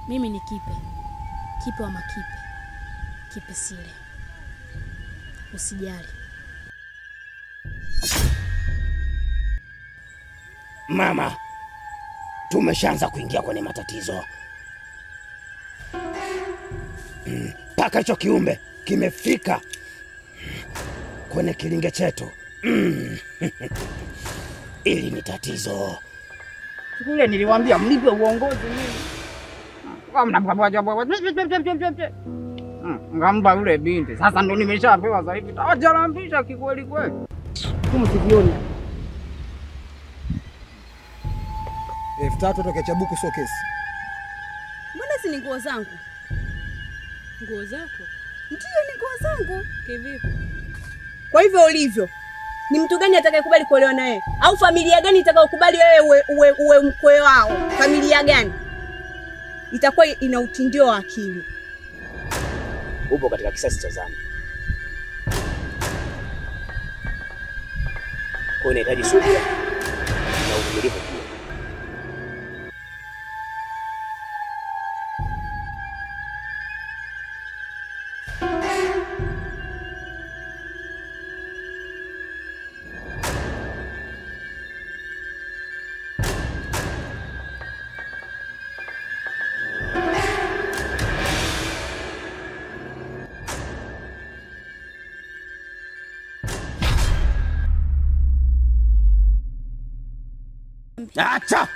Mimi ni Kipe wa Makipe. Kipe Sile. Usijali. Mama, tumeshaanza kuingia kwenye matatizo. Paka hicho kiumbe kimefika kwenye kilinge chetu. Ili ni tatizo. Kule niliwaambia mlipe uongozi mimi. Ngamba yule binti. Sasa ndo nimeshapewa sasa hivi. Tajarambisha kikweli kweli. Tumsikioni. 3000 toka Chabuku sio kesi. Mbona si ni nguo zangu? Nguo zako? Ndiyo ni nguo zangu. Kivipi? Kwa hivyo ulivyo, ni mtu gani atakayekubali kuolewa na wewe? Au familia gani itakayokubali wewe uwe mkwe wao? Familia gani? Itakuwa ina utindio wa akili. Upo katika kisasi cha zamani. Kwa unahitaji subira na uvumilivu pia. Acha!